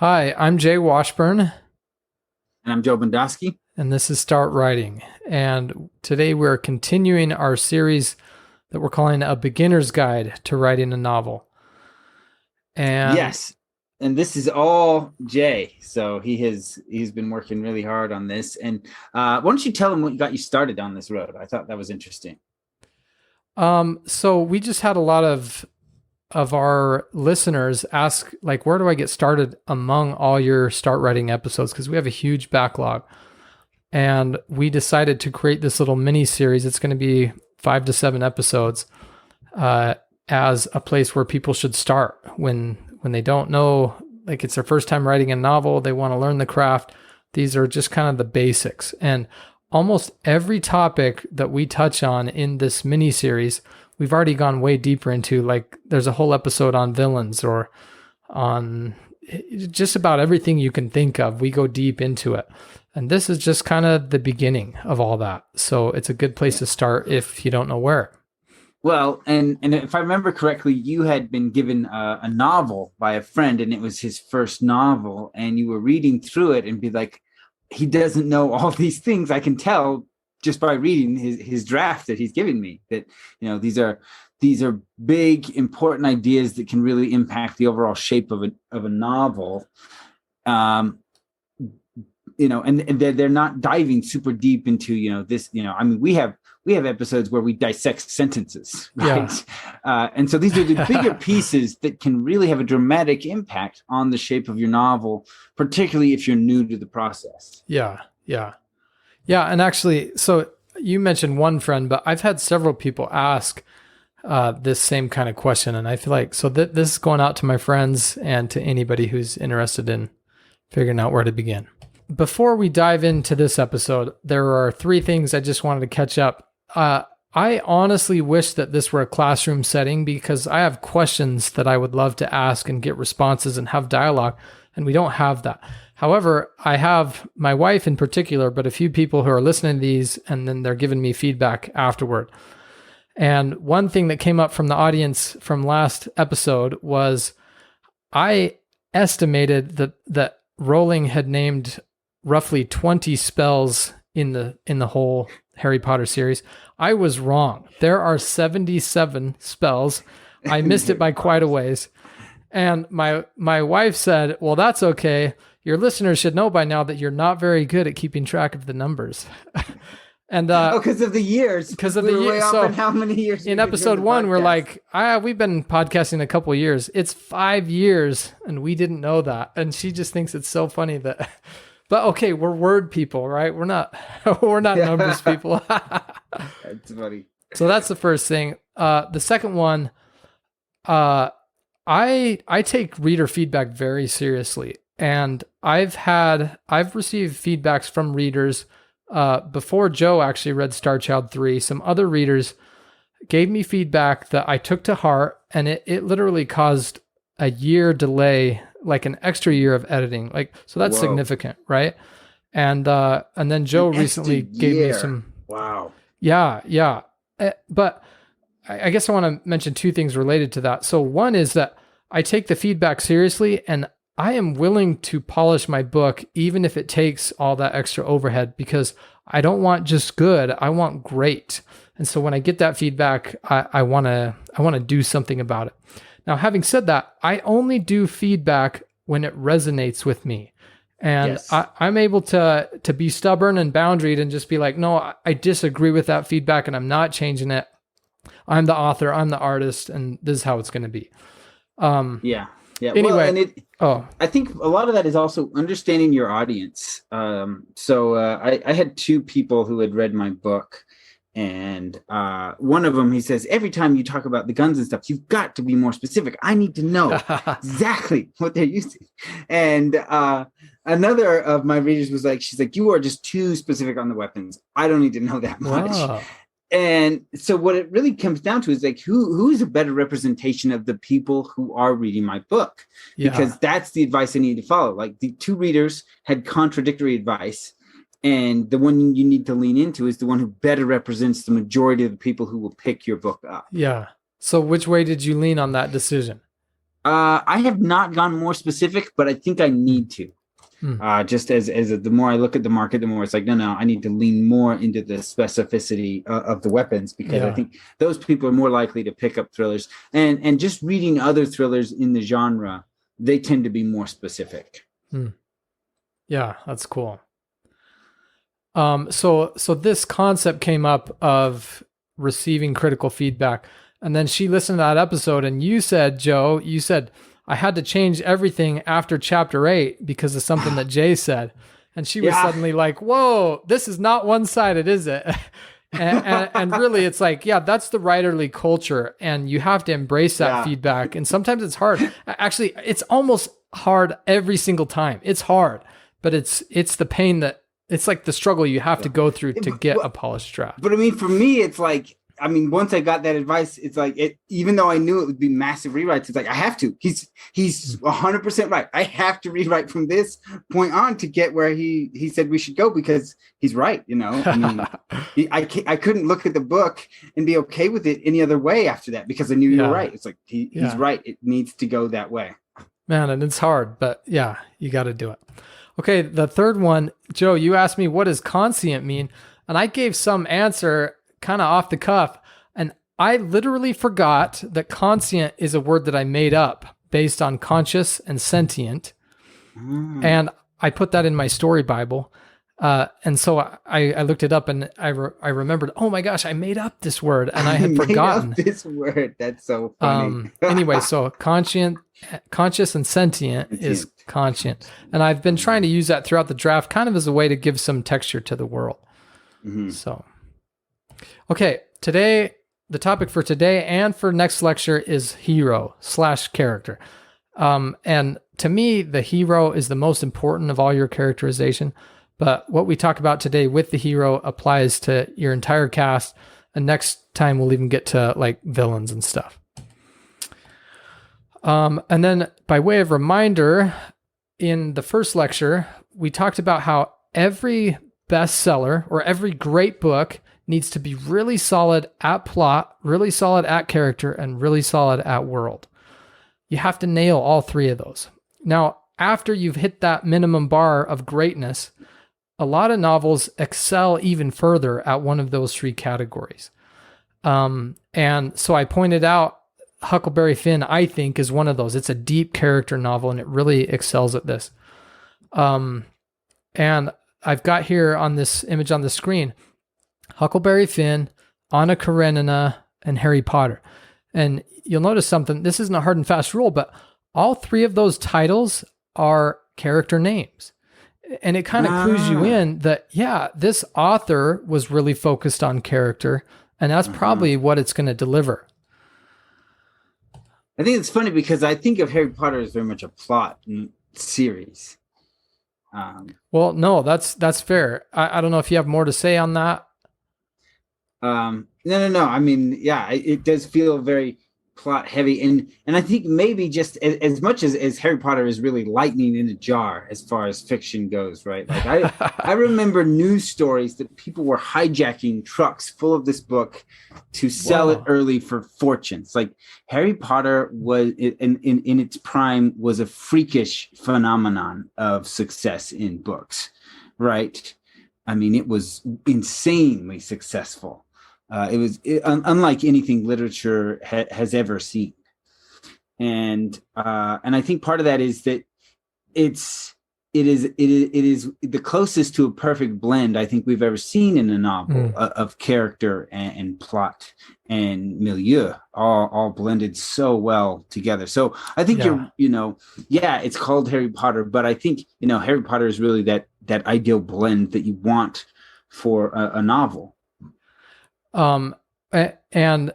Hi, I'm Jay Washburn, And I'm Joe Bendoski. and this is Start Writing. And today we're continuing our series that we're calling A Beginner's Guide to Writing a Novel. And Yes. And this is all Jay. So he's been working really hard on this. And why don't you tell him what got you started on this road? I thought that was interesting. so we just had a lot of our listeners ask, like, where do I get started among all your Start Writing episodes? Because we have a huge backlog. And we decided to create this little mini series. It's going to be 5 to 7 episodes as a place where people should start when they don't know, like it's their first time writing a novel, they want to learn the craft. These are just kind of the basics. And almost every topic that we touch on in this mini series, we've already gone way deeper into. Like there's a whole episode on villains or on just about everything you can think of. We go deep into it. And this is just kind of the beginning of all that. So it's a good place to start if you don't know where. Well, and if I remember correctly, you had been given a novel by a friend, and it was his first novel, and you were reading through it and be like, he doesn't know all these things. I can tell just by reading his draft that he's giving me that, these are big, important ideas that can really impact the overall shape of a novel. And they're not diving super deep into, this, I mean, we have episodes where we dissect sentences, right? Yeah. And so these are the bigger pieces that can really have a dramatic impact on the shape of your novel, particularly if you're new to the process. Yeah. And actually, so you mentioned one friend, but I've had several people ask this same kind of question. And I feel like, so this is going out to my friends and to anybody who's interested in figuring out where to begin. Before we dive into this episode, there are 3 things I just wanted to catch up. I honestly wish that this were a classroom setting because I have questions that I would love to ask and get responses and have dialogue, and we don't have that. However, I have my wife in particular, but a few people who are listening to these, and then they're giving me feedback afterward. And one thing that came up from the audience from last episode was I estimated that Rowling had named roughly 20 spells in the whole Harry Potter series. I was wrong. There are 77 spells. I missed it by quite a ways. And my wife said, well, that's okay. Your listeners should know by now that you're not very good at keeping track of the numbers. And because of the years. Because of the years. So how many years? In episode 1, we're like, we've been podcasting a couple of years. It's 5 years, and we didn't know that. And she just thinks it's so funny that. But okay, we're word people, right? We're not numbers people. That's funny. So that's the first thing. The second one, I take reader feedback very seriously, and I've received feedbacks from readers. Before Joe actually read Star Child 3, some other readers gave me feedback that I took to heart, and it literally caused a year delay, like an extra year of editing. Like, so that's Whoa. Significant, right? And then Joe recently gave me some. Wow. Yeah. But I guess I want to mention 2 things related to that. So one is that I take the feedback seriously, and I am willing to polish my book, even if it takes all that extra overhead, because I don't want just good. I want great. And so when I get that feedback, I want to do something about it. Now, having said that, I only do feedback when it resonates with me. And yes. I'm able to be stubborn and boundaried and just be like, no, I disagree with that feedback and I'm not changing it. I'm the author, I'm the artist, and this is how it's going to be. Yeah. Anyway, I think a lot of that is also understanding your audience. So I had 2 people who had read my book. And one of them, he says, every time you talk about the guns and stuff, you've got to be more specific. I need to know exactly what they're using. And another of my readers was like, she's like, you are just too specific on the weapons. I don't need to know that much. Wow. And so what it really comes down to is like, who is a better representation of the people who are reading my book? Because that's the advice I need to follow. Like the 2 readers had contradictory advice. And the one you need to lean into is the one who better represents the majority of the people who will pick your book up. Yeah. So which way did you lean on that decision? I have not gone more specific, but I think I need to. Just as the more I look at the market, the more it's like, no, I need to lean more into the specificity of the weapons, because I think those people are more likely to pick up thrillers. And just reading other thrillers in the genre, they tend to be more specific. Yeah, that's cool. So this concept came up of receiving critical feedback. And then she listened to that episode, and you said, Joe, I had to change everything after chapter 8 because of something that Jay said. And she was suddenly like, whoa, this is not one-sided, is it? and really it's like, yeah, that's the writerly culture, and you have to embrace that feedback. And sometimes it's hard. Actually, it's almost hard every single time. It's hard, but it's the pain that, it's like the struggle you have to go through to get a polished draft. But I mean, for me, it's like, once I got that advice, it's like, even though I knew it would be massive rewrites, it's like, I have to. He's 100% right. I have to rewrite from this point on to get where he said we should go, because he's right. I couldn't look at the book and be okay with it any other way after that, because I knew you were right. It's like, he's right. It needs to go that way. Man, and it's hard, but yeah, you got to do it. Okay, the third one, Joe, you asked me, what does conscient mean? And I gave some answer kind of off the cuff. And I literally forgot that conscient is a word that I made up based on conscious and sentient. And I put that in my story Bible. And so I looked it up, and I remembered, oh my gosh, I made up this word, and I had forgotten this word. That's so funny. Anyway, so conscious and sentient is conscient. And I've been trying to use that throughout the draft, kind of as a way to give some texture to the world. So, okay, today, the topic for today and for next lecture is hero/character. And to me, the hero is the most important of all your characterization. But what we talk about today with the hero applies to your entire cast. And next time we'll even get to like villains and stuff. And then by way of reminder, in the first lecture, we talked about how every bestseller or every great book needs to be really solid at plot, really solid at character, and really solid at world. You have to nail all three of those. Now, after you've hit that minimum bar of greatness, a lot of novels excel even further at one of those three categories. And so I pointed out Huckleberry Finn, I think, is one of those. It's a deep character novel, and it really excels at this. And I've got here on this image on the screen, Huckleberry Finn, Anna Karenina, and Harry Potter. And you'll notice something. This isn't a hard and fast rule, but all three of those titles are character names. And it kind of clues you in that, yeah, this author was really focused on character, and that's probably what it's going to deliver. I think it's funny because I think of Harry Potter as very much a plot series. Well, no, that's fair. I don't know if you have more to say on that. No. I mean, yeah, it does feel very plot heavy, and I think maybe just as much as Harry Potter is really lightning in a jar as far as fiction goes, right? Like I remember news stories that people were hijacking trucks full of this book to sell it early for fortunes. Like Harry Potter was in its prime was a freakish phenomenon of success in books, right? I mean, it was insanely successful. It was unlike anything literature has ever seen, and I think part of that is that it is the closest to a perfect blend I think we've ever seen in a novel of character and plot and milieu all blended so well together. So I think it's called Harry Potter, but I think Harry Potter is really that ideal blend that you want for a novel. And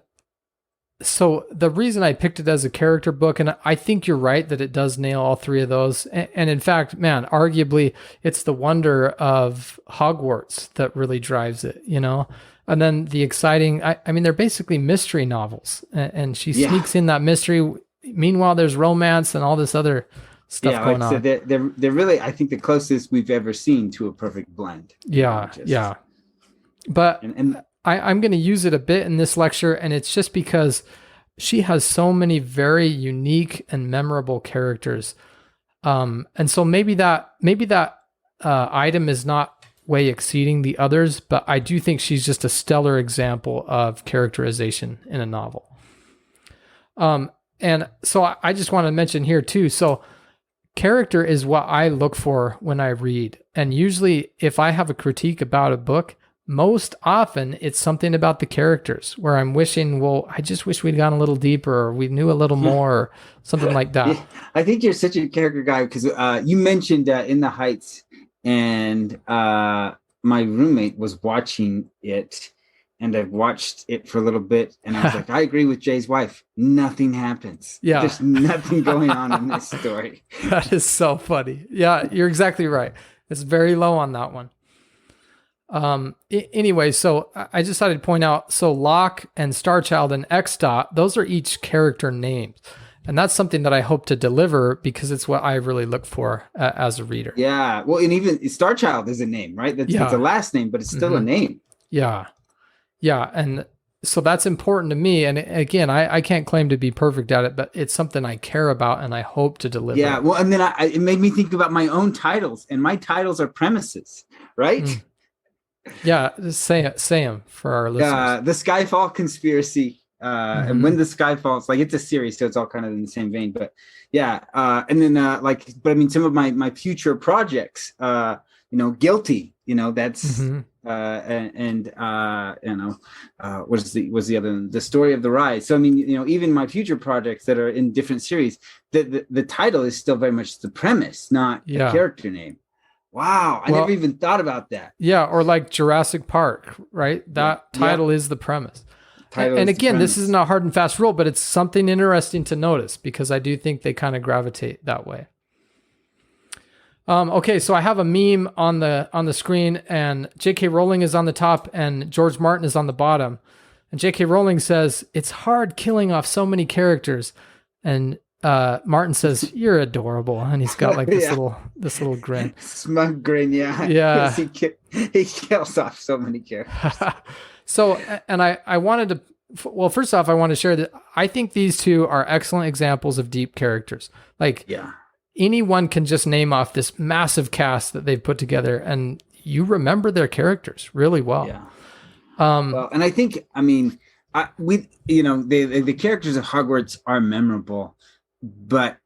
so the reason I picked it as a character book, and I think you're right that it does nail all three of those. And in fact, man, arguably it's the wonder of Hogwarts that really drives it, and then the exciting, I mean, they're basically mystery novels, and she sneaks in that mystery. Meanwhile, there's romance and all this other stuff going on. So they're really, I think, the closest we've ever seen to a perfect blend. Yeah. But I'm going to use it a bit in this lecture, and it's just because she has so many very unique and memorable characters. And so maybe that item is not way exceeding the others, but I do think she's just a stellar example of characterization in a novel. And so I just want to mention here too. So character is what I look for when I read. And usually if I have a critique about a book, most often it's something about the characters where I'm wishing, well, I just wish we'd gone a little deeper, or we knew a little more, or something like that. Yeah, I think you're such a character guy because you mentioned In the Heights, and my roommate was watching it, and I've watched it for a little bit, and I was like, I agree with Jay's wife. Nothing happens. Yeah. There's nothing going on in this story. That is so funny. Yeah, you're exactly right. It's very low on that one. Anyway, so I decided to point out, so Locke and Starchild and X Dot, those are each character names. And that's something that I hope to deliver because it's what I really look for as a reader. Yeah. Well, and even Starchild is a name, right? It's a last name, but it's still a name. Yeah. Yeah. And so that's important to me. And again, I can't claim to be perfect at it, but it's something I care about and I hope to deliver. Yeah. Well, and then it made me think about my own titles, and my titles are premises, right? Mm. Yeah, say them for our listeners. The Skyfall Conspiracy, and When the Sky Falls, like it's a series, so it's all kind of in the same vein. But yeah, and then but I mean, some of my future projects, Guilty, that's what's the other one? The Story of the Rise. So I mean, even my future projects that are in different series, the title is still very much the premise, not the character name. Wow, I never even thought about that. Yeah, or like Jurassic Park, right? That title is the premise. And again, this isn't a hard and fast rule, but it's something interesting to notice because I do think they kind of gravitate that way. Okay, so I have a meme on the screen, and J.K. Rowling is on the top and George Martin is on the bottom. And J.K. Rowling says, "It's hard killing off so many characters." And Martin says, "You're adorable," and he's got like this little grin, smug grin. Yeah. he kills off so many characters. So, and I wanted to. Well, first off, I want to share that I think these two are excellent examples of deep characters. Like, anyone can just name off this massive cast that they've put together, and you remember their characters really well. Yeah. Well, and I think, I mean, the characters of Hogwarts are memorable. But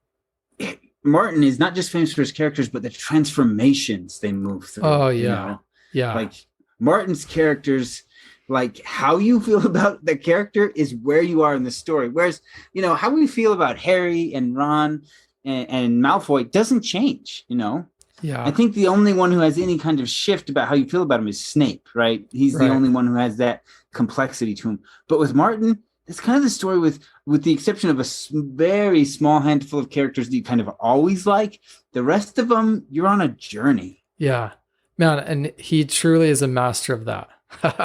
Martin is not just famous for his characters, but the transformations they move through. Oh, yeah. Yeah. Like Martin's characters, like how you feel about the character is where you are in the story. Whereas, how we feel about Harry and Ron and Malfoy doesn't change, Yeah. I think the only one who has any kind of shift about how you feel about him is Snape, right? He's the only one who has that complexity to him. But with Martin, it's kind of the story with the exception of a very small handful of characters that you kind of always like. The rest of them, you're on a journey. Yeah, man. And he truly is a master of that.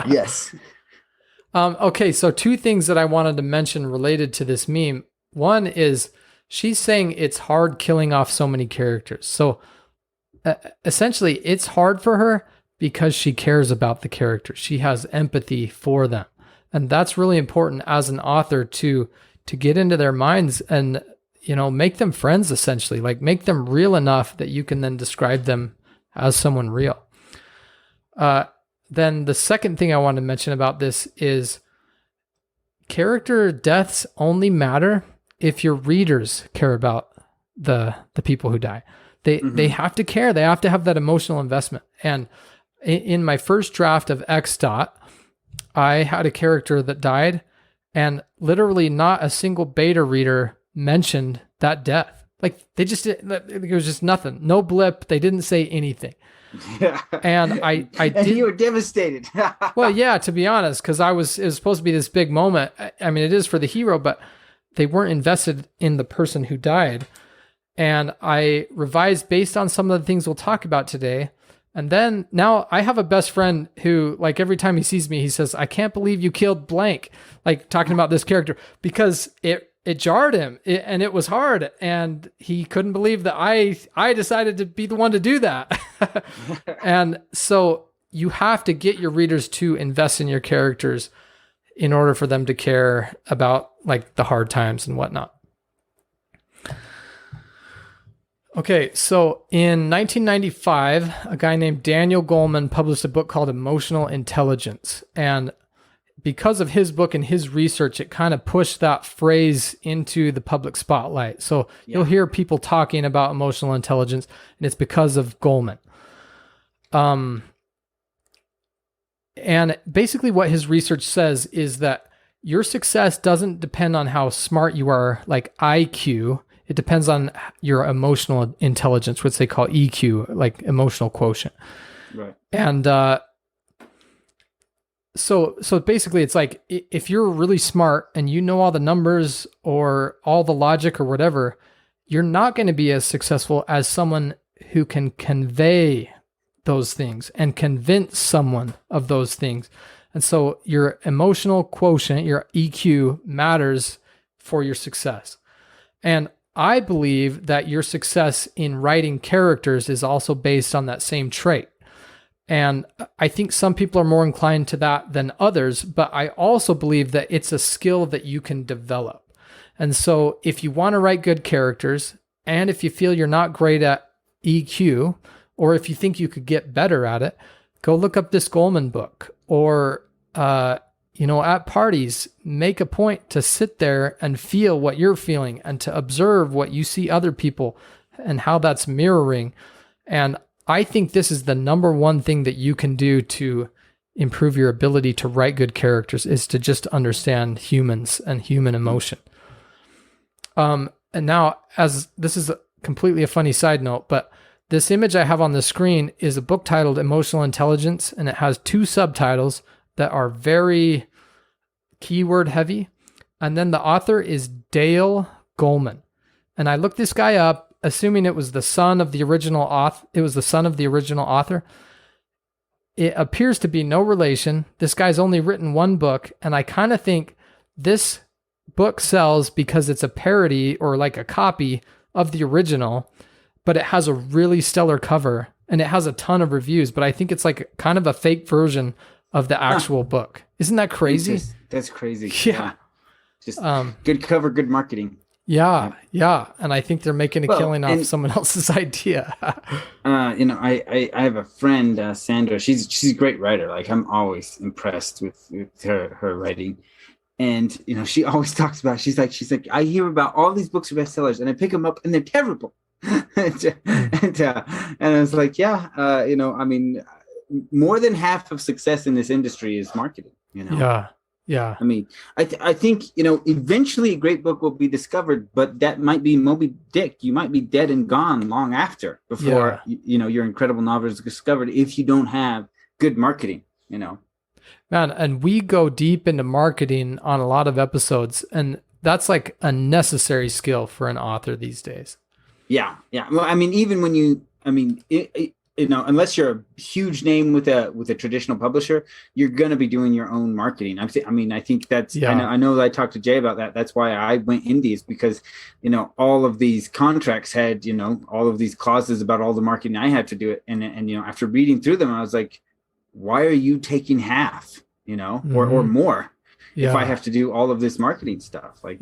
Yes. Okay. So 2 things that I wanted to mention related to this meme. One is she's saying it's hard killing off so many characters. So essentially it's hard for her because she cares about the characters. She has empathy for them. And that's really important as an author to get into their minds and, make them friends, essentially, like make them real enough that you can then describe them as someone real. Then the second thing I want to mention about this is character deaths only matter if your readers care about the people who die. They have to care. They have to have that emotional investment. And in my first draft of X Dot, I had a character that died, and literally not a single beta reader mentioned that death. Like it was just nothing, no blip. They didn't say anything. Yeah. And I did. You were devastated. Well, yeah, to be honest, because it was supposed to be this big moment. I mean, it is for the hero, but they weren't invested in the person who died. And I revised based on some of the things we'll talk about today. And then now I have a best friend who, like, every time he sees me, he says, "I can't believe you killed blank," like talking about this character, because it jarred him and it was hard. And he couldn't believe that I decided to be the one to do that. And so you have to get your readers to invest in your characters in order for them to care about like the hard times and whatnot. Okay, so in 1995, a guy named Daniel Goleman published a book called Emotional Intelligence. And because of his book and his research, it kind of pushed that phrase into the public spotlight. So you'll hear people talking about emotional intelligence, and it's because of Goleman. And basically what his research says is that your success doesn't depend on how smart you are, like IQ. It depends on your emotional intelligence, which they call EQ, like emotional quotient. Right. And so basically it's like if you're really smart and you know all the numbers or all the logic or whatever, you're not going to be as successful as someone who can convey those things and convince someone of those things. And so your emotional quotient, your EQ, matters for your success. And I believe that your success in writing characters is also based on that same trait. And I think some people are more inclined to that than others, but I also believe that it's a skill that you can develop. And so if you want to write good characters, and if you feel you're not great at EQ, or if you think you could get better at it, go look up this Goleman book, or at parties, make a point to sit there and feel what you're feeling and to observe what you see other people and how that's mirroring. And I think this is the number one thing that you can do to improve your ability to write good characters, is to just understand humans and human emotion. And now, as this is completely a funny side note, but this image I have on the screen is a book titled Emotional Intelligence, and it has 2 subtitles that are very keyword heavy. And then the author is Dale Goleman. And I looked this guy up, assuming it was the son of the original author. It appears to be no relation. This guy's only written 1 book, and I kind of think this book sells because it's a parody or like a copy of the original, but it has a really stellar cover and it has a ton of reviews, but I think it's like kind of a fake version of the actual book. Isn't that crazy? That's crazy. Yeah. Just good cover, good marketing. Yeah. And I think they're making a killing off someone else's idea. I have a friend, Sandra. She's a great writer. Like, I'm always impressed with her writing. And she always talks about. She's like, I hear about all these books are bestsellers, and I pick them up, and they're terrible. and I was like, more than half of success in this industry is marketing. Yeah. I mean, I think, eventually a great book will be discovered, but that might be Moby Dick. You might be dead and gone long after before, your incredible novel is discovered if you don't have good marketing, Man, and we go deep into marketing on a lot of episodes, and that's like a necessary skill for an author these days. Yeah. Well, I mean, even when unless you're a huge name with a traditional publisher, you're going to be doing your own marketing. I think that's, I know I talked to Jay about that. That's why I went indies, because, all of these contracts had, all of these clauses about all the marketing I had to do it. And after reading through them, I was like, why are you taking half, or more if I have to do all of this marketing stuff? Like,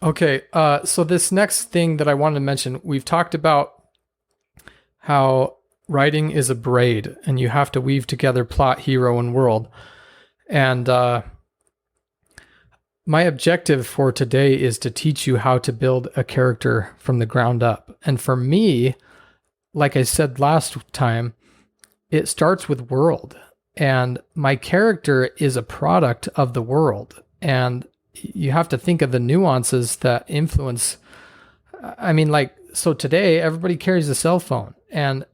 Okay. So this next thing that I wanted to mention, we've talked about how writing is a braid and you have to weave together plot, hero, and world. And my objective for today is to teach you how to build a character from the ground up. And for me, like I said last time, it starts with world. And my character is a product of the world. And you have to think of the nuances that influence. So today everybody carries a cell phone, and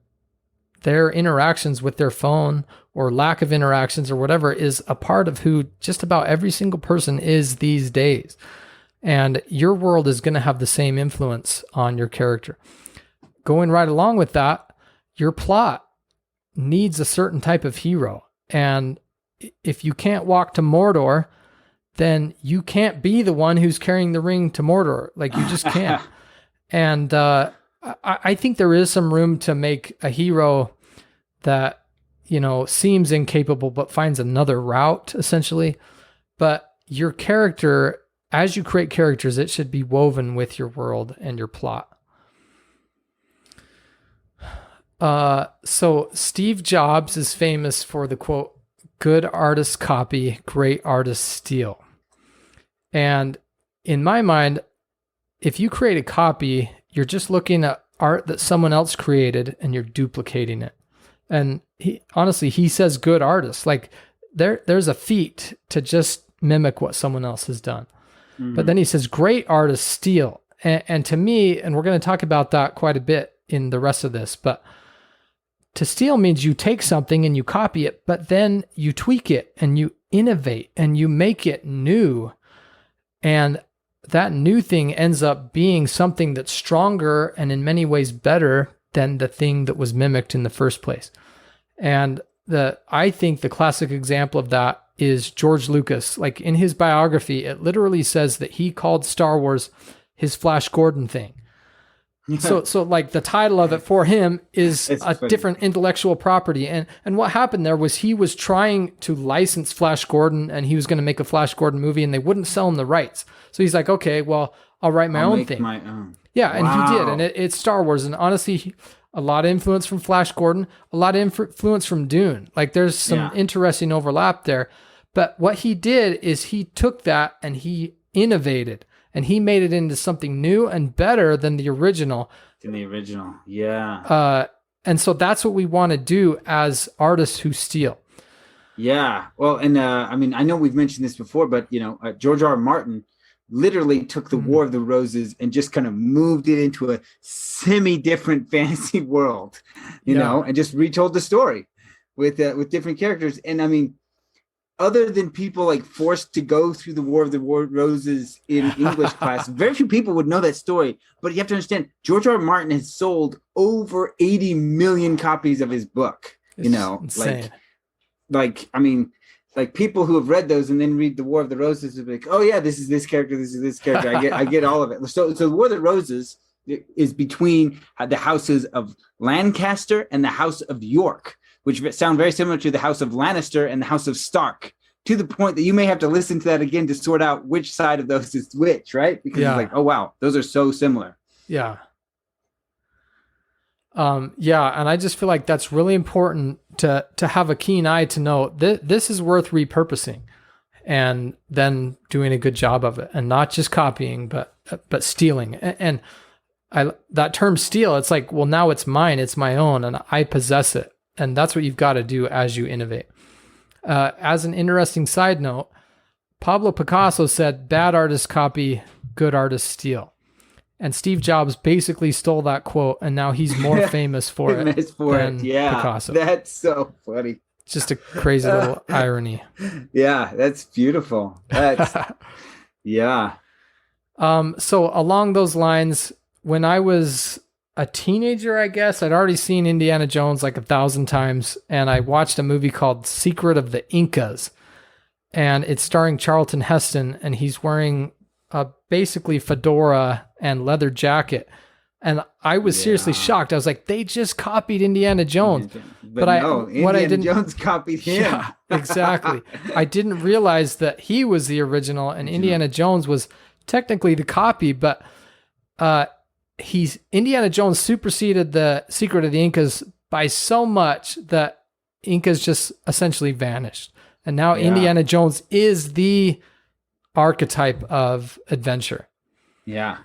their interactions with their phone or lack of interactions or whatever is a part of who just about every single person is these days. And your world is going to have the same influence on your character. Going right along with that, your plot needs a certain type of hero. And if you can't walk to Mordor, then you can't be the one who's carrying the ring to Mordor. Like, you just can't. And I think there is some room to make a hero that, seems incapable but finds another route, essentially. But your character, as you create characters, it should be woven with your world and your plot. So Steve Jobs is famous for the quote, "Good artists copy, great artists steal." And in my mind, if you create a copy, you're just looking at art that someone else created and you're duplicating it. And he says good artists. Like there's a feat to just mimic what someone else has done. Mm-hmm. But then he says great artists steal. And to me, and we're going to talk about that quite a bit in the rest of this, but to steal means you take something and you copy it, but then you tweak it and you innovate and you make it new. And that new thing ends up being something that's stronger and in many ways better than the thing that was mimicked in the first place. And I think the classic example of that is George Lucas. Like in his biography, it literally says that he called Star Wars his Flash Gordon thing. So like the title of it for him is different intellectual property. And what happened there was he was trying to license Flash Gordon and he was going to make a Flash Gordon movie and they wouldn't sell him the rights. So he's like, okay, well, I'll write my own thing. My own. Yeah. And he did. And it's Star Wars. And honestly, a lot of influence from Flash Gordon, a lot of influence from Dune. Like there's some interesting overlap there. But what he did is he took that and he innovated. And he made it into something new and better than the original. Yeah. And so that's what we want to do as artists who steal. Yeah. Well, and I mean, I know we've mentioned this before, but, George R.R. Martin literally took the War of the Roses and just kind of moved it into a semi-different fantasy world, you know, and just retold the story with different characters. And I mean, other than people like forced to go through the War of the Roses in English class, very few people would know that story. But you have to understand, George R. R. Martin has sold over 80 million copies of his book. It's insane. Like I mean, like people who have read those and then read the War of the Roses would be like, oh yeah, this is this character, this is this character. I get all of it. So the War of the Roses is between the houses of Lancaster and the House of York, which sound very similar to the House of Lannister and the House of Stark, to the point that you may have to listen to that again to sort out which side of those is which, right? Because it's like, oh, wow, those are so similar. Yeah. And I just feel like that's really important to have a keen eye to know this is worth repurposing and then doing a good job of it and not just copying, but stealing. And that term steal, it's like, well, now it's mine, it's my own, and I possess it. And that's what you've got to do as you innovate. As an interesting side note, Pablo Picasso said, bad artists copy, good artists steal. And Steve Jobs basically stole that quote, and now he's more famous for it than Picasso. That's so funny. It's just a crazy little irony. Yeah, that's beautiful. That's, yeah. So along those lines, when I was a teenager, I guess, I'd already seen Indiana Jones like 1,000 times, and I watched a movie called Secret of the Incas, and it's starring Charlton Heston, and he's wearing a basically fedora and leather jacket, and I was seriously shocked. I was like, they just copied Indiana Jones, but Indiana Jones copied him. Yeah, exactly. I didn't realize that he was the original, and Indiana Jones was technically the copy, but Indiana Jones superseded the Secret of the Incas by so much that Incas just essentially vanished. And now Indiana Jones is the archetype of adventure. Yeah.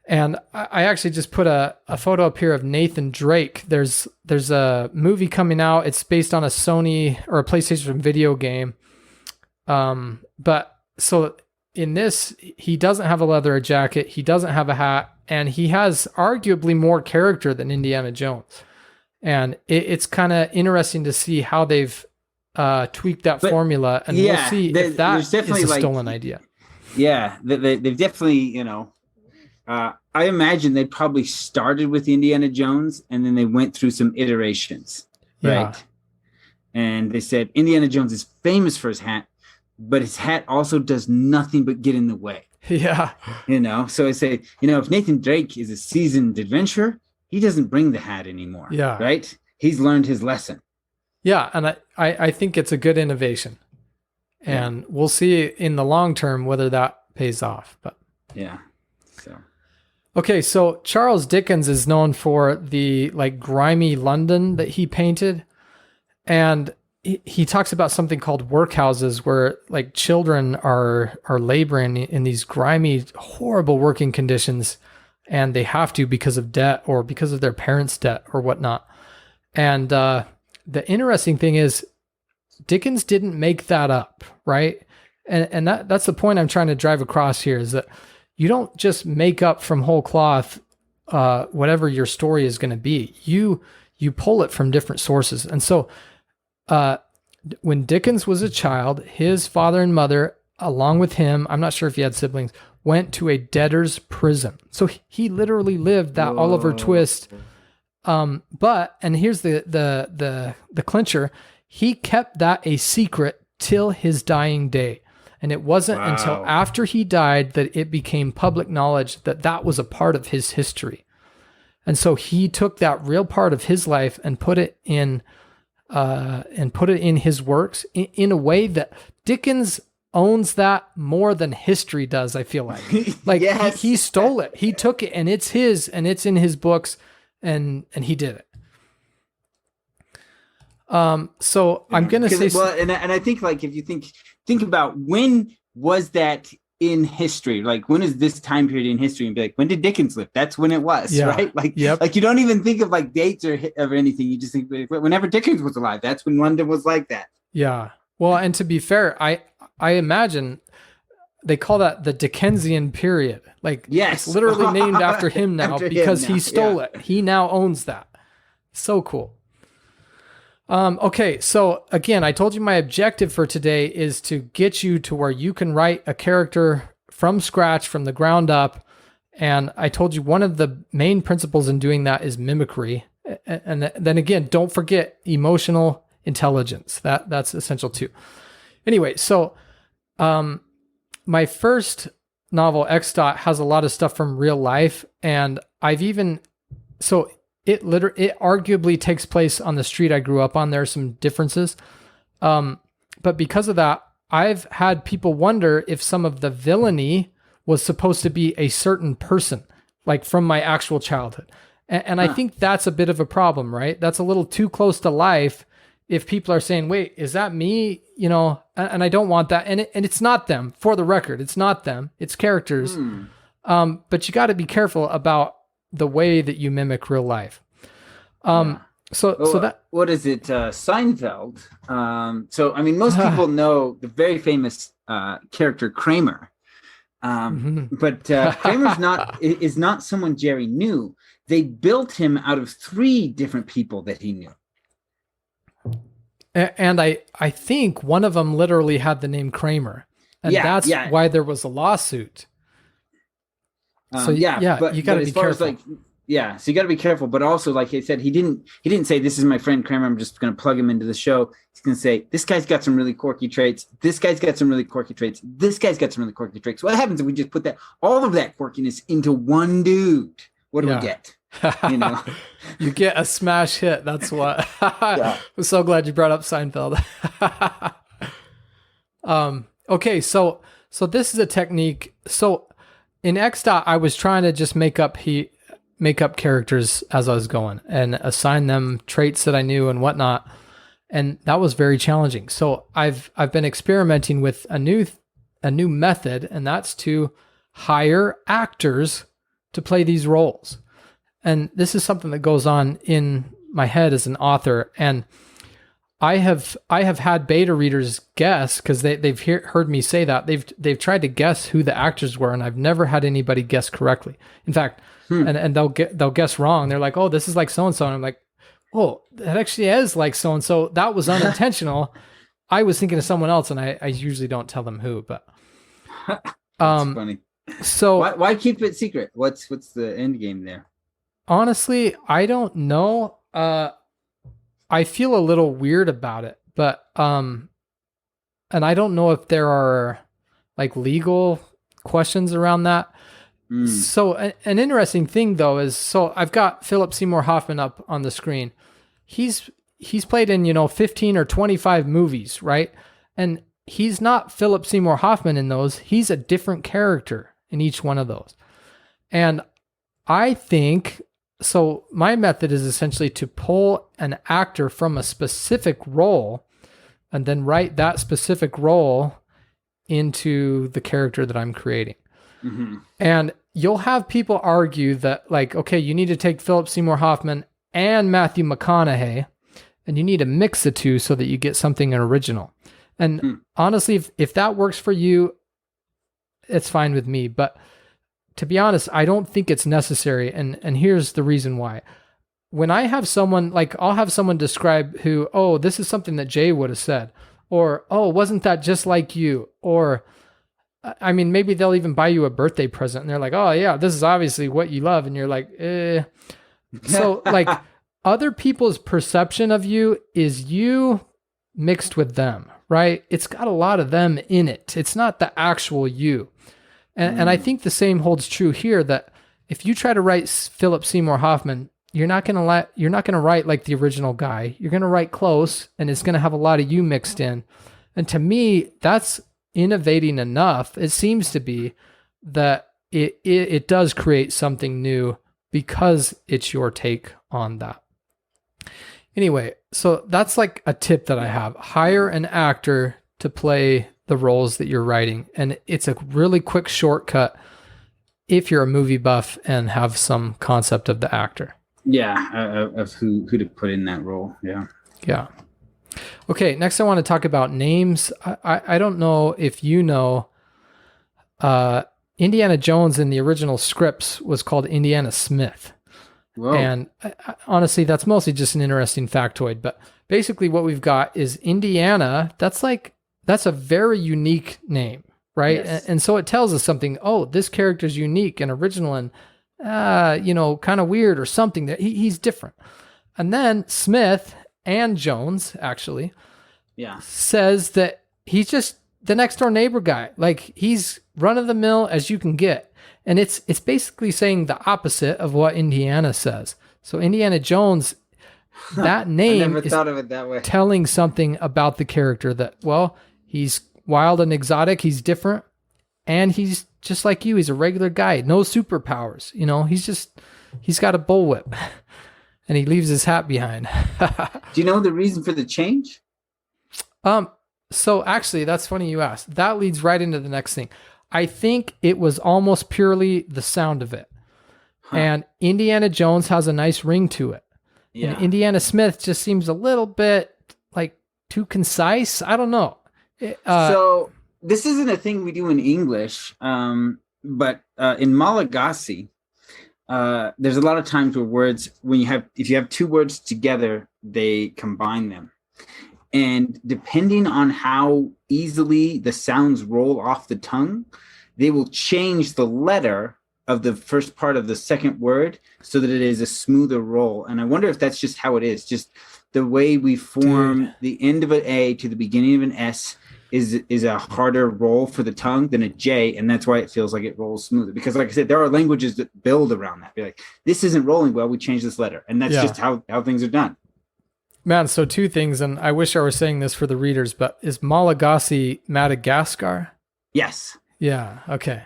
And I actually just put a photo up here of Nathan Drake. There's a movie coming out. It's based on a Sony or a PlayStation video game. But so in this, he doesn't have a leather jacket. He doesn't have a hat. And he has arguably more character than Indiana Jones. And it's kind of interesting to see how they've tweaked that formula. And we'll see if that is a stolen idea. Yeah, they've definitely, I imagine they probably started with Indiana Jones and then they went through some iterations, right? And they said Indiana Jones is famous for his hat, but his hat also does nothing but get in the way. Yeah. So I say, if Nathan Drake is a seasoned adventurer, he doesn't bring the hat anymore. Yeah. Right? He's learned his lesson. Yeah. And I think it's a good innovation. And we'll see in the long term whether that pays off. But yeah. So okay, so Charles Dickens is known for the like grimy London that he painted. And he talks about something called workhouses where like children are laboring in these grimy, horrible working conditions, and they have to because of debt or because of their parents' debt or whatnot. And the interesting thing is Dickens didn't make that up, right? And that's the point I'm trying to drive across here, is that you don't just make up from whole cloth whatever your story is going to be. You pull it from different sources. And so when Dickens was a child, his father and mother, along with him, I'm not sure if he had siblings, went to a debtor's prison. So he literally lived that Oliver Twist. But, and here's the clincher, he kept that a secret till his dying day. And it wasn't until after he died that it became public knowledge that that was a part of his history. And so he took that real part of his life and put it in his works in a way that Dickens owns that more than history does, I feel like. Like Yes. he stole it. He took it and it's his and it's in his books and he did it. So I'm going to say, and I think like, if you think about when was that in history, like when is this time period in history, and be like, when did Dickens live? That's when it was, right? Like, like you don't even think of like dates or anything. You just think whenever Dickens was alive, that's when London was like that. Yeah. Well, and to be fair, I imagine they call that the Dickensian period. Like, yes, it's literally named after him now because he stole it. He now owns that. So cool. Okay, so again, I told you my objective for today is to get you to where you can write a character from scratch, from the ground up. And I told you one of the main principles in doing that is mimicry. And then again, don't forget emotional intelligence. That's essential too. Anyway, so my first novel, X. has a lot of stuff from real life. And it arguably takes place on the street I grew up on. There are some differences. But because of that, I've had people wonder if some of the villainy was supposed to be a certain person, like from my actual childhood. And I think that's a bit of a problem, right? That's a little too close to life if people are saying, wait, is that me? You know, and I don't want that. And it's not them, for the record. It's not them. It's characters. But you got to be careful about the way that you mimic real life. So that, what is it? Seinfeld. So, I mean, most people know the very famous character Kramer. But Kramer's is not someone Jerry knew. They built him out of 3 different people that he knew. And I think one of them literally had the name Kramer. And that's why there was a lawsuit. So you got to be careful. So you got to be careful. But also, like I said, he didn't say, this is my friend Kramer, I'm just going to plug him into the show. He's going to say, this guy's got some really quirky traits. This guy's got some really quirky traits. This guy's got some really quirky traits. What happens if we just put all of that quirkiness into one dude? What do we get? You know, you get a smash hit. That's what. I'm so glad you brought up Seinfeld. Okay, so this is a technique. So in X. I was trying to just make up characters as I was going and assign them traits that I knew and whatnot, and that was very challenging. So I've been experimenting with a new method, and that's to hire actors to play these roles. And this is something that goes on in my head as an author. And I have had beta readers guess, because they've heard me say that they've tried to guess who the actors were, and I've never had anybody guess correctly. In fact, and they'll guess wrong. They're like, "Oh, this is like so and so," and I'm like, "Oh, that actually is like so and so. That was unintentional. I was thinking of someone else," and I usually don't tell them who. But that's funny. So why keep it secret? What's the end game there? Honestly, I don't know. I feel a little weird about it, but and I don't know if there are like legal questions around that. So an interesting thing though is, so I've got Philip Seymour Hoffman up on the screen. He's played in 15 or 25 movies, right? And he's not Philip Seymour Hoffman in those. He's a different character in each one of those. And I think, so my method is essentially to pull an actor from a specific role and then write that specific role into the character that I'm creating. Mm-hmm. And you'll have people argue that, like, okay, you need to take Philip Seymour Hoffman and Matthew McConaughey, and you need to mix the two so that you get something original. And honestly, if that works for you, it's fine with me. But to be honest, I don't think it's necessary. And here's the reason why. When I have someone, like, I'll have someone describe who, oh, this is something that Jay would have said, or, oh, wasn't that just like you? Or, I mean, maybe they'll even buy you a birthday present and they're like, oh yeah, this is obviously what you love. And you're like, eh. So like other people's perception of you is you mixed with them, right? It's got a lot of them in it. It's not the actual you. And I think the same holds true here, that if you try to write Philip Seymour Hoffman, you're not going to write like the original guy. You're going to write close, and it's going to have a lot of you mixed in. And to me, that's innovating enough. It seems to be that it does create something new because it's your take on that. Anyway, so that's like a tip that I have. Hire an actor to play the roles that you're writing. And it's a really quick shortcut if you're a movie buff and have some concept of the actor. Yeah, of who to put in that role. Yeah. Yeah. Okay, next I want to talk about names. I don't know if you know, Indiana Jones in the original scripts was called Indiana Smith. Whoa. And honestly, that's mostly just an interesting factoid. But basically what we've got is Indiana. That's a very unique name, right? Yes. And so it tells us something. Oh, this character's unique and original and, kind of weird or something, that he's different. And then Smith and Jones actually says that he's just the next door neighbor guy. Like, he's run of the mill as you can get. And it's basically saying the opposite of what Indiana says. So Indiana Jones, that name I never is thought of it that way. telling something about the character, that, well, he's wild and exotic, he's different, and he's just like you. He's a regular guy, no superpowers. He's got a bullwhip and he leaves his hat behind. Do you know the reason for the change? So actually, that's funny you asked. That leads right into the next thing. I think it was almost purely the sound of it. Huh. And Indiana Jones has a nice ring to it. Yeah. And Indiana Smith just seems a little bit like too concise. I don't know. So this isn't a thing we do in English, but in Malagasy, there's a lot of times where words, if you have two words together, they combine them. And depending on how easily the sounds roll off the tongue, they will change the letter of the first part of the second word so that it is a smoother roll. And I wonder if that's just how it is. Just the way we form the end of an A to the beginning of an S is a harder roll for the tongue than a J, and that's why it feels like it rolls smoother. Because like I said, there are languages that build around that. Be like, this isn't rolling well, we change this letter. And that's just how things are done. Man, so two things, and I wish I were saying this for the readers, but is Malagasy Madagascar? Yes. Yeah, okay.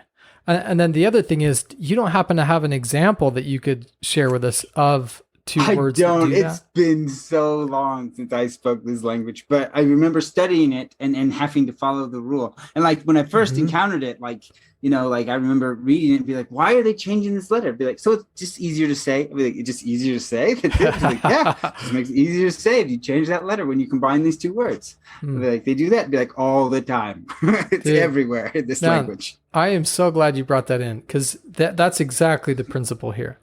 And then the other thing is, you don't happen to have an example that you could share with us of two words? I don't. It's been so long since I spoke this language, but I remember studying it and having to follow the rule. And like when I first encountered it, like I remember reading it and be like, why are they changing this letter? Be like, so it's just easier to say. I'd be like, it's just easier to say. Like, yeah, it just makes it easier to say if you change that letter when you combine these two words. Be like, they do that. Be like, all the time. It's everywhere in this language. I am so glad you brought that in, because that's exactly the principle here.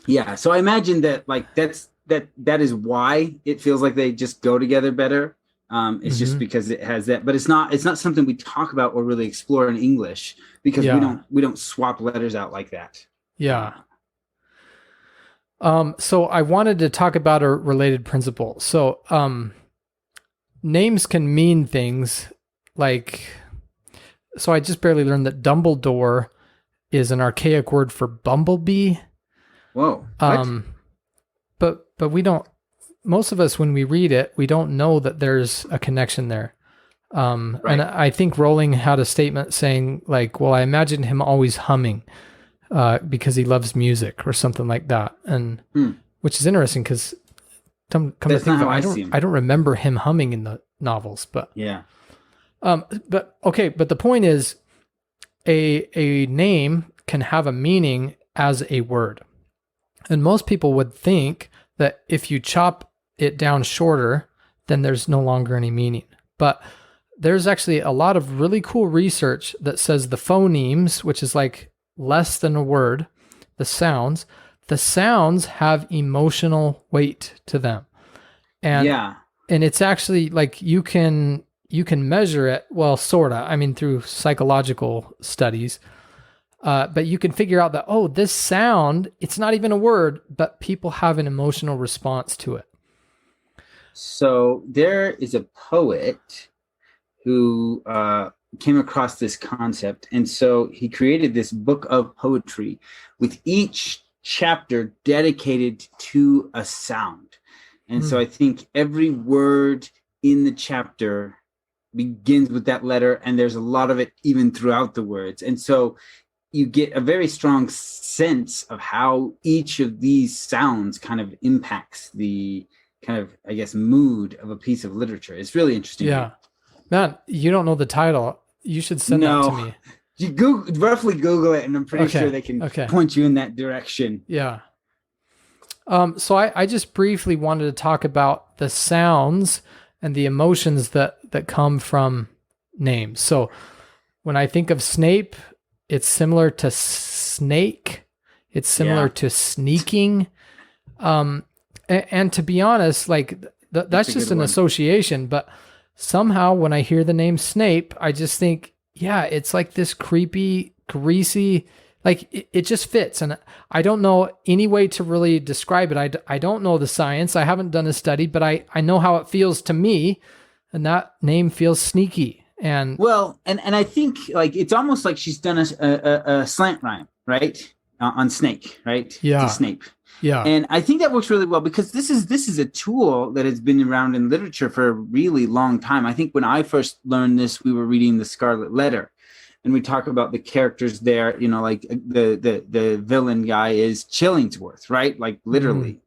Yeah, so I imagine that like that is why it feels like they just go together better. It's just because it has that, but it's not something we talk about or really explore in English, because we don't swap letters out like that. Yeah. So I wanted to talk about a related principle. So names can mean things like, so I just barely learned that Dumbledore is an archaic word for bumblebee. Whoa. But we don't, most of us, when we read it, we don't know that there's a connection there. And Right. I think Rowling had a statement saying like, well, I imagine him always humming because he loves music or something like that. And Hmm. which is interesting because come to That's think not of it, how I see him. I don't remember him humming in the novels, but Yeah. but okay, but the point is a name can have a meaning as a word. And most people would think that if you chop it down shorter, then there's no longer any meaning. But there's actually a lot of really cool research that says the phonemes, which is like less than a word, the sounds have emotional weight to them. And Yeah. and it's actually like you can measure it, well, sorta. I mean, through psychological studies. But you can figure out that, oh, this sound, it's not even a word, but people have an emotional response to it. So there is a poet who came across this concept. And so he created this book of poetry with each chapter dedicated to a sound. And so I think every word in the chapter begins with that letter, and there's a lot of it even throughout the words. And so you get a very strong sense of how each of these sounds kind of impacts the kind of, I guess, mood of a piece of literature. It's really interesting. Yeah. Man, you don't know the title. You should send that to me. You roughly Google it, and I'm pretty sure they can point you in that direction. Yeah. So I just briefly wanted to talk about the sounds and the emotions that come from names. So when I think of Snape, it's similar to snake. It's similar to sneaking. And to be honest, like that's just an association. But somehow when I hear the name Snape, I just think, yeah, it's like this creepy, greasy, like it just fits. And I don't know any way to really describe it. I don't know the science. I haven't done a study, but I know how it feels to me. And that name feels sneaky. And well, and I think like it's almost like she's done a slant rhyme, right? On snake, right? Yeah. To Snape. Yeah. And I think that works really well because this is a tool that has been around in literature for a really long time. I think when I first learned this, we were reading The Scarlet Letter, and we talk about the characters there, you know, like the villain guy is Chillingsworth, right? Like literally.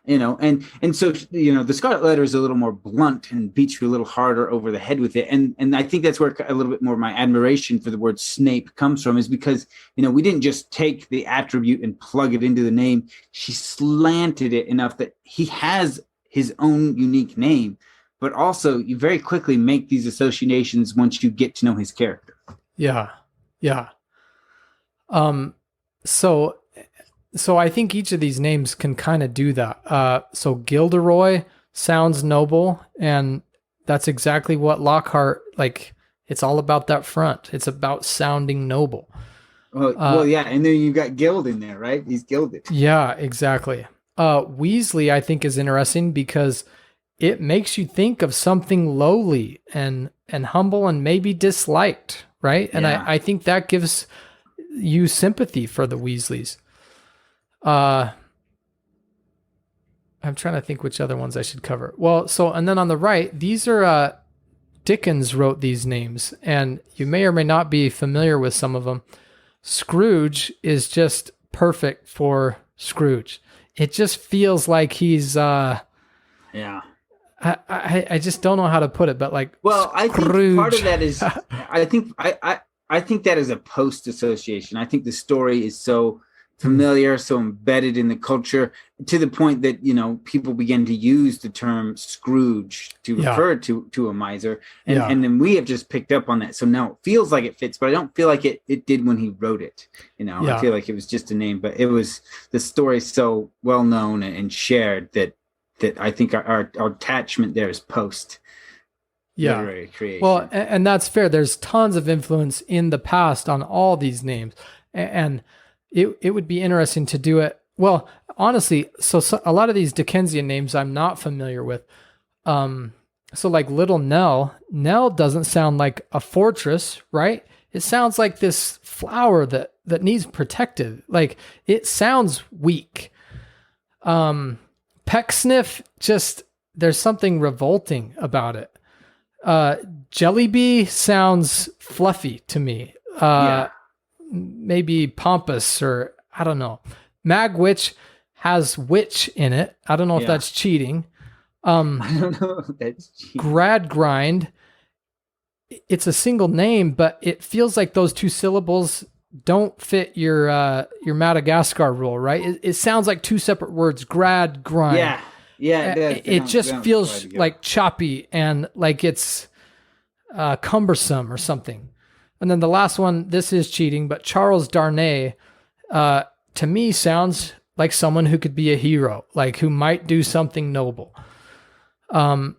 You know, and so, you know, The Scarlet Letter is a little more blunt and beats you a little harder over the head with it. And I think that's where a little bit more of my admiration for the word Snape comes from, is because, you know, we didn't just take the attribute and plug it into the name. She slanted it enough that he has his own unique name, but also you very quickly make these associations once you get to know his character. Yeah. Yeah. So I think each of these names can kind of do that. So Gilderoy sounds noble, and that's exactly what Lockhart, like, it's all about that front. It's about sounding noble. Well, yeah, and then you got Gild in there, right? He's gilded. Yeah, exactly. Weasley, I think, is interesting because it makes you think of something lowly and humble and maybe disliked, right? And I think that gives you sympathy for the Weasleys. I'm trying to think which other ones I should cover. Well, so, and then on the right, these are, Dickens wrote these names, and you may or may not be familiar with some of them. Scrooge is just perfect for Scrooge. It just feels like he's, I just don't know how to put it, but like, well, I think part of that is, I think that is a post association. I think the story is so familiar, so embedded in the culture, to the point that, you know, people begin to use the term Scrooge to refer to a miser. And then we have just picked up on that. So now it feels like it fits, but I don't feel like it did when he wrote it. You know, I feel like it was just a name, but it was the story so well known and shared that I think our attachment there is post literary creation. Well, and that's fair. There's tons of influence in the past on all these names, and it would be interesting to do it. Well, honestly, so a lot of these Dickensian names I'm not familiar with. So like Little Nell doesn't sound like a fortress, right? It sounds like this flower that needs protected. Like it sounds weak. Pecksniff, just there's something revolting about it. Jellyby sounds fluffy to me. Yeah. Maybe pompous, or I don't know. Magwitch has witch in it. I don't know if Yeah. that's cheating. I don't know if that's cheap. Grad Grind, it's a single name, but it feels like those two syllables don't fit your Madagascar rule, right? It sounds like two separate words. Grad Grind. Yeah. Yeah. It just feels like choppy and like it's cumbersome or something. And then the last one, this is cheating, but Charles Darnay, to me, sounds like someone who could be a hero, like who might do something noble. And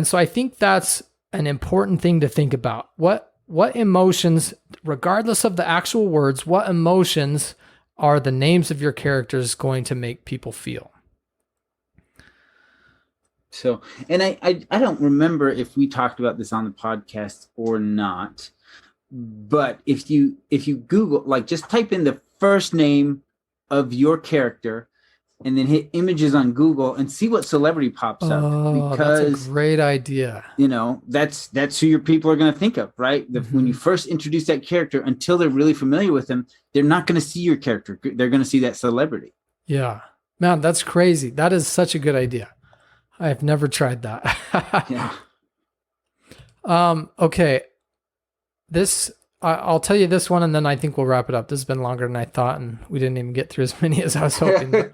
so I think that's an important thing to think about. What emotions, regardless of the actual words, what emotions are the names of your characters going to make people feel? So, and I don't remember if we talked about this on the podcast or not, but if you Google, like, just type in the first name of your character and then hit images on Google and see what celebrity pops up. Oh, that's a great idea. You know, that's who your people are going to think of, right? When you first introduce that character, until they're really familiar with them, they're not going to see your character. They're going to see that celebrity. Yeah, man, that's crazy. That is such a good idea. I have never tried that. Yeah. Okay. I'll tell you this one, and then I think we'll wrap it up. This has been longer than I thought, and we didn't even get through as many as I was hoping.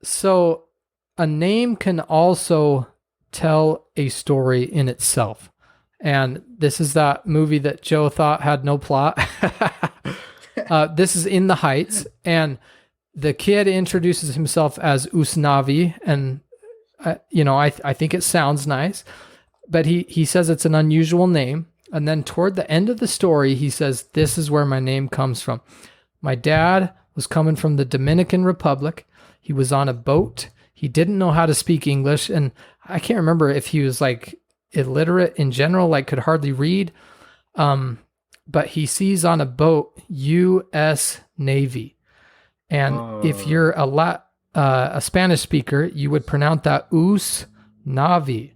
So a name can also tell a story in itself. And this is that movie that Joe thought had no plot. This is In the Heights, and the kid introduces himself as Usnavi, and I think it sounds nice, but he says it's an unusual name. And then toward the end of the story, he says, "This is where my name comes from. My dad was coming from the Dominican Republic. He was on a boat. He didn't know how to speak English." And I can't remember if he was like illiterate in general, like could hardly read. But he sees on a boat, U.S. Navy. And if you're a Spanish speaker, you would pronounce that Us Navi.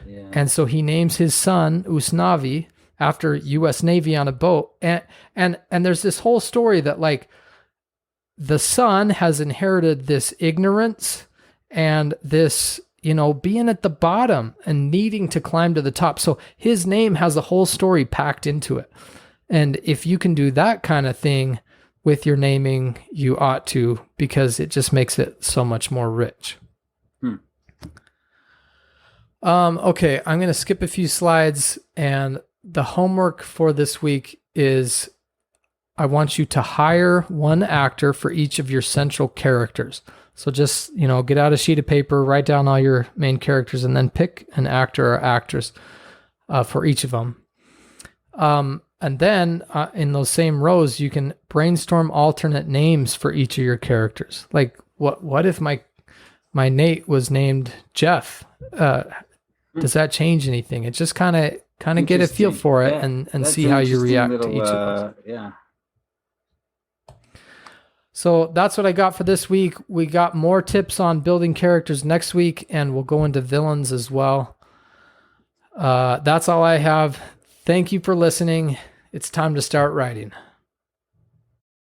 Yeah. And so he names his son Usnavi after U.S. Navy on a boat. And there's this whole story that like the son has inherited this ignorance and this, being at the bottom and needing to climb to the top. So his name has a whole story packed into it. And if you can do that kind of thing with your naming, you ought to, because it just makes it so much more rich. Okay, I'm going to skip a few slides, and the homework for this week is I want you to hire one actor for each of your central characters. So just, get out a sheet of paper, write down all your main characters, and then pick an actor or actress for each of them. And then in those same rows, you can brainstorm alternate names for each of your characters. Like, what if my Nate was named Jeff? Does that change anything? It just kind of get a feel for it and see how you react to each of those. Yeah. So that's what I got for this week. We got more tips on building characters next week, and we'll go into villains as well. That's all I have. Thank you for listening. It's time to start writing.